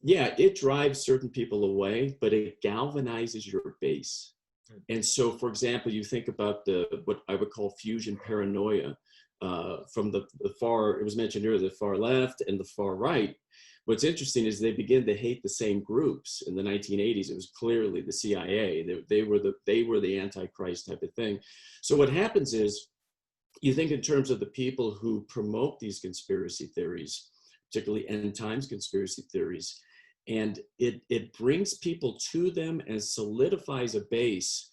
[SPEAKER 4] Yeah, it drives certain people away, but it galvanizes your base. And so, for example, you think about what I would call fusion paranoia from the far, it was mentioned earlier, the far left and the far right. What's interesting is they begin to hate the same groups. In the 1980s, it was clearly the CIA. They were the Antichrist type of thing. So what happens is, you think in terms of the people who promote these conspiracy theories, particularly end times conspiracy theories, and it brings people to them and solidifies a base.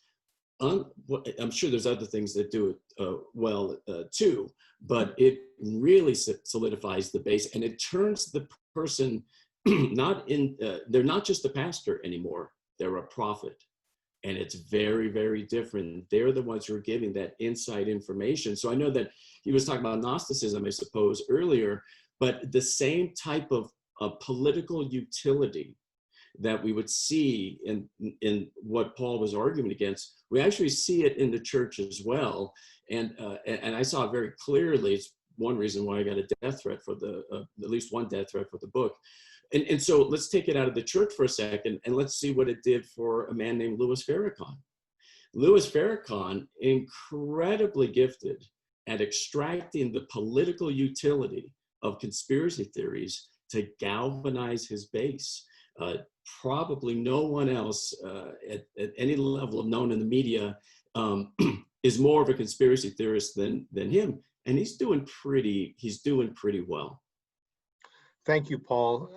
[SPEAKER 4] I'm sure there's other things that do it well too, but it really solidifies the base, and it turns the person they're not just a pastor anymore, they're a prophet. And it's very, very different. They're the ones who are giving that inside information. So I know that he was talking about Gnosticism, I suppose, earlier, but the same type of political utility that we would see in what Paul was arguing against, we actually see it in the church as well. And I saw it very clearly. It's one reason why I got a death threat for at least one death threat for the book. And so let's take it out of the church for a second, and let's see what it did for a man named Louis Farrakhan. Louis Farrakhan, incredibly gifted at extracting the political utility of conspiracy theories to galvanize his base. Probably no one else at any level of known in the media is more of a conspiracy theorist than him, and he's doing pretty well.
[SPEAKER 1] Thank you, Paul.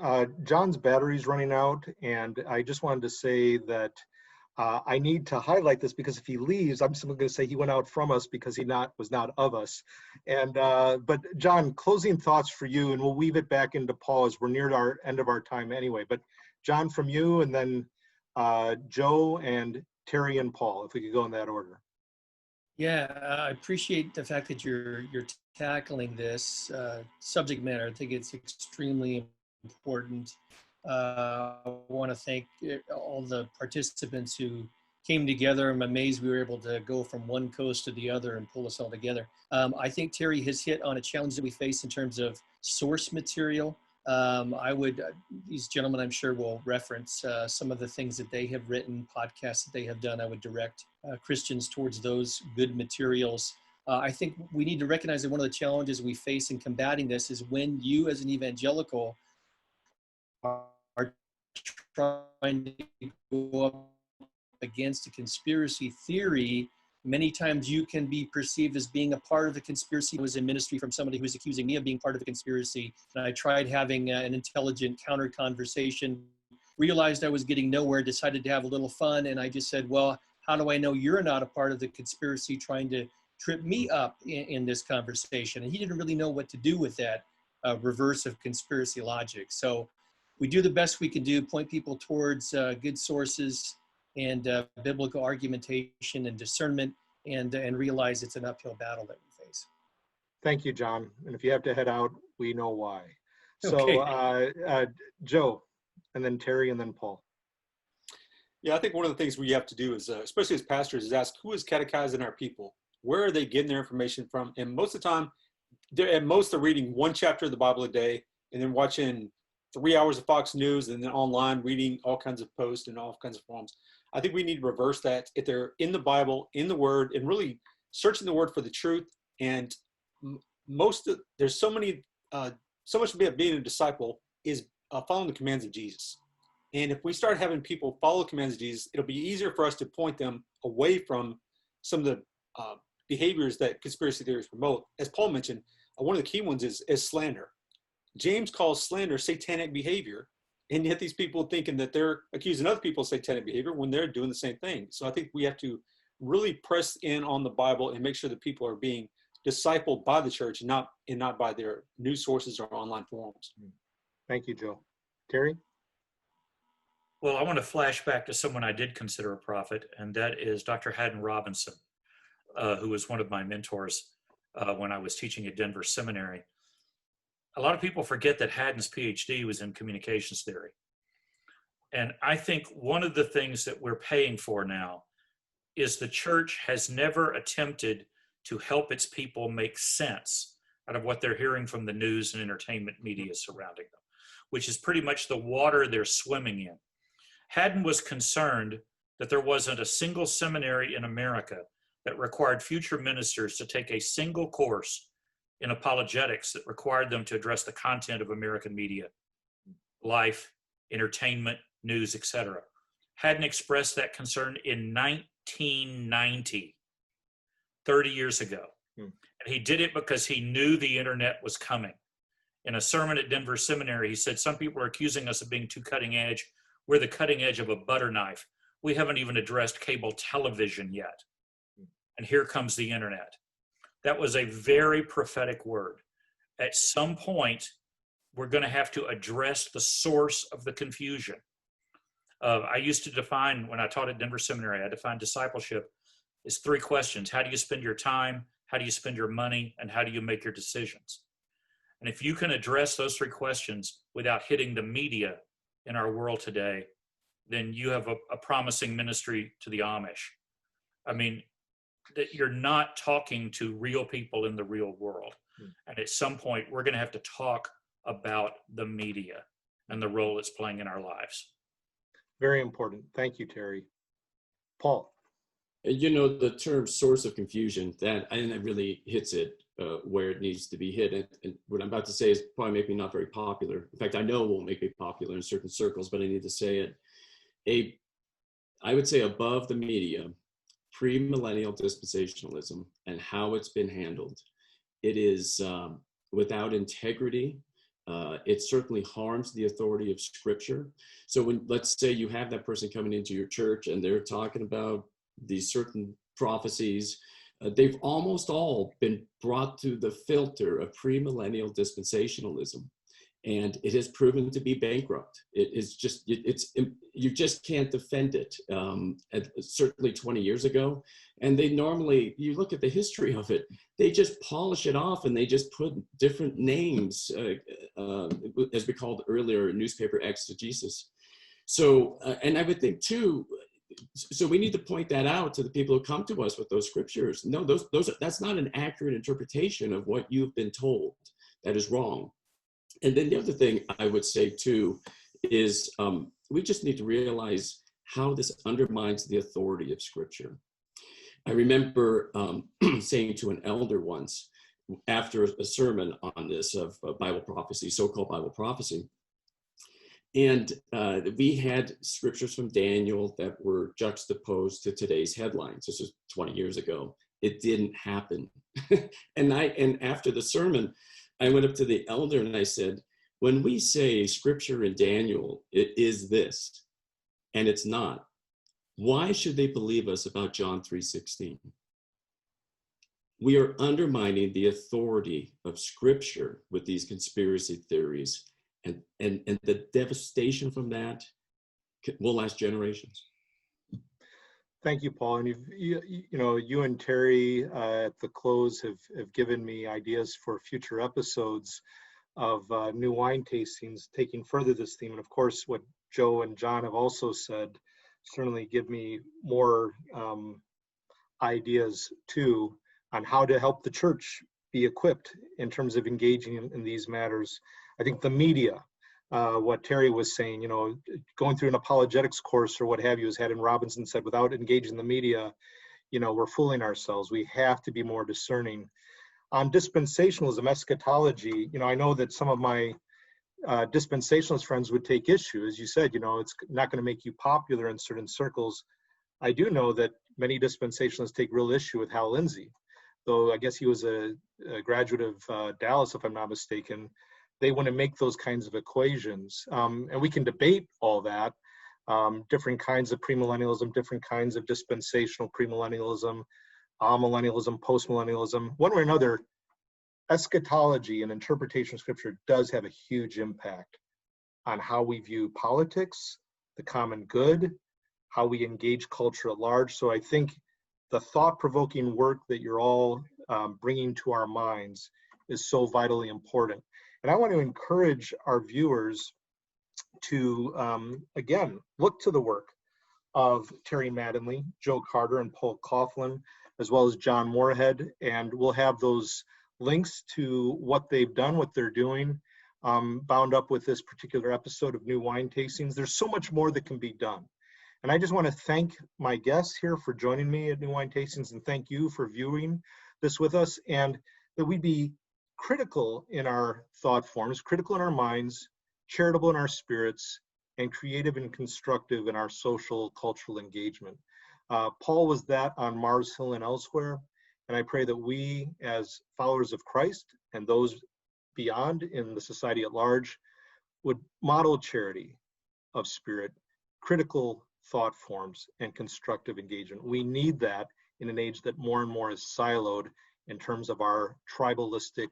[SPEAKER 1] John's battery's running out, and I just wanted to say that I need to highlight this, because if he leaves, I'm simply going to say he went out from us because he was not of us. And but John, closing thoughts for you, and we'll weave it back into Paul as we're near our end of our time anyway. But John, from you, and then Joe and Terry and Paul, if we could go in that order.
[SPEAKER 5] Yeah, I appreciate the fact that you're tackling this subject matter. I think it's extremely important. I want to thank all the participants who came together. I'm amazed we were able to go from one coast to the other and pull us all together. I think Terry has hit on a challenge that we face in terms of source material. These gentlemen, I'm sure, will reference some of the things that they have written, podcasts that they have done. I would direct Christians towards those good materials. I think we need to recognize that one of the challenges we face in combating this is when you, as an evangelical, are trying to go up against a conspiracy theory. Many times you can be perceived as being a part of the conspiracy. I was in ministry from somebody who was accusing me of being part of the conspiracy. And I tried having an intelligent counter conversation, realized I was getting nowhere, decided to have a little fun. And I just said, well, how do I know you're not a part of the conspiracy trying to trip me up in this conversation? And he didn't really know what to do with that reverse of conspiracy logic. So we do the best we can do, point people towards good sources and biblical argumentation and discernment, and realize it's an uphill battle that we face.
[SPEAKER 1] Thank you, John. And if you have to head out, we know why.
[SPEAKER 5] Okay.
[SPEAKER 1] So Joe, and then Terry, and then Paul.
[SPEAKER 3] Yeah, I think one of the things we have to do is, especially as pastors, is ask who is catechizing our people? Where are they getting their information from? And most of the time, they're reading one chapter of the Bible a day, and then watching 3 hours of Fox News, and then online reading all kinds of posts and all kinds of forums. I think we need to reverse that. If they're in the Bible, in the Word, and really searching the Word for the truth. And there's so much of being a disciple is following the commands of Jesus. And if we start having people follow commands of Jesus, it'll be easier for us to point them away from some of the behaviors that conspiracy theories promote. As Paul mentioned, one of the key ones is slander. James calls slander satanic behavior, and yet these people thinking that they're accusing other people of satanic behavior when they're doing the same thing. So I think we have to really press in on the Bible and make sure that people are being discipled by the church and not by their news sources or online forums.
[SPEAKER 1] Thank you, Joe. Terry?
[SPEAKER 2] Well, I want to flash back to someone I did consider a prophet, and that is Dr. Haddon Robinson, who was one of my mentors when I was teaching at Denver Seminary. A lot of people forget that Haddon's PhD was in communications theory. And I think one of the things that we're paying for now is the church has never attempted to help its people make sense out of what they're hearing from the news and entertainment media surrounding them, which is pretty much the water they're swimming in. Haddon was concerned that there wasn't a single seminary in America that required future ministers to take a single course in apologetics that required them to address the content of American media, life, entertainment, news, etc. Haddon expressed that concern in 1990, 30 years ago. And he did it because he knew the internet was coming. In a sermon at Denver Seminary, he said, some people are accusing us of being too cutting edge. We're the cutting edge of a butter knife. We haven't even addressed cable television yet. And here comes the internet. That was a very prophetic word. At some point, we're going to have to address the source of the confusion. I used to define, when I taught at Denver Seminary, I defined discipleship as 3 questions. How do you spend your time? How do you spend your money? And how do you make your decisions? And if you can address those 3 questions without hitting the media in our world today, then you have a promising ministry to the Amish. I mean, that you're not talking to real people in the real world. And at some point, we're going to have to talk about the media and the role it's playing in our lives.
[SPEAKER 1] Very important. Thank you, Terry. Paul?
[SPEAKER 4] You know, the term source of confusion, that really hits it where it needs to be hit. And what I'm about to say is probably make me not very popular. In fact, I know it won't make me popular in certain circles, but I need to say it. I would say above the media, premillennial dispensationalism and how it's been handled, it is without integrity. It certainly harms the authority of Scripture. So when, let's say you have that person coming into your church and they're talking about these certain prophecies, they've almost all been brought through the filter of premillennial dispensationalism, and it has proven to be bankrupt. It is just, you just can't defend it. Certainly 20 years ago, and they normally, you look at the history of it, they just polish it off and they just put different names, as we called earlier, newspaper exegesis. So, and I would think too, so we need to point that out to the people who come to us with those scriptures. No, that's not an accurate interpretation of what you've been told. That is wrong. And then the other thing I would say too is we just need to realize how this undermines the authority of Scripture. I remember saying to an elder once after a sermon on this of Bible prophecy, so-called Bible prophecy, and we had scriptures from Daniel that were juxtaposed to today's headlines. This was 20 years ago. It didn't happen. And after the sermon, I went up to the elder and I said, when we say scripture in Daniel, it is this, and it's not, why should they believe us about John 3:16? We are undermining the authority of Scripture with these conspiracy theories, and the devastation from that will last generations.
[SPEAKER 1] Thank you, Paul. And you and Terry at the close have given me ideas for future episodes of new wine tastings, taking further this theme. And of course, what Joe and John have also said certainly give me more ideas too on how to help the church be equipped in terms of engaging in these matters. I think the media, what Terry was saying, going through an apologetics course or what have you, as Haddon Robinson said, without engaging the media, we're fooling ourselves. We have to be more discerning. On dispensationalism, eschatology, I know that some of my dispensationalist friends would take issue. As you said, you know, it's not going to make you popular in certain circles. I do know that many dispensationalists take real issue with Hal Lindsey, though I guess he was a graduate of Dallas, if I'm not mistaken. They want to make those kinds of equations. And we can debate all that, different kinds of premillennialism, different kinds of dispensational premillennialism, amillennialism, postmillennialism. One way or another, eschatology and interpretation of scripture does have a huge impact on how we view politics, the common good, how we engage culture at large. So I think the thought-provoking work that you're all bringing to our minds is so vitally important. And I want to encourage our viewers to, again, look to the work of Terry Mattingly, Joe Carter, and Paul Coughlin, as well as John Moorhead. And we'll have those links to what they've done, what they're doing, bound up with this particular episode of New Wine Tastings. There's so much more that can be done. And I just want to thank my guests here for joining me at New Wine Tastings, and thank you for viewing this with us, and that we be critical in our thought forms, critical in our minds, charitable in our spirits, and creative and constructive in our social, cultural engagement. Paul was that on Mars Hill and elsewhere, and I pray that we, as followers of Christ and those beyond in the society at large, would model charity of spirit, critical thought forms, and constructive engagement. We need that in an age that more and more is siloed in terms of our tribalistic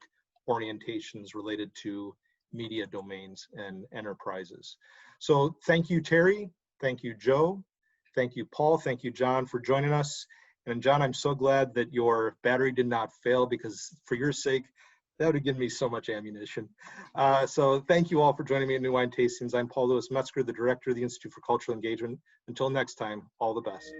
[SPEAKER 1] orientations related to media domains and enterprises. So thank you, Terry. Thank you, Joe. Thank you, Paul. Thank you, John, for joining us. And John, I'm so glad that your battery did not fail, because for your sake, that would have given me so much ammunition. So thank you all for joining me at New Wine Tastings. I'm Paul Louis Metzger, the director of the Institute for Cultural Engagement. Until next time, all the best.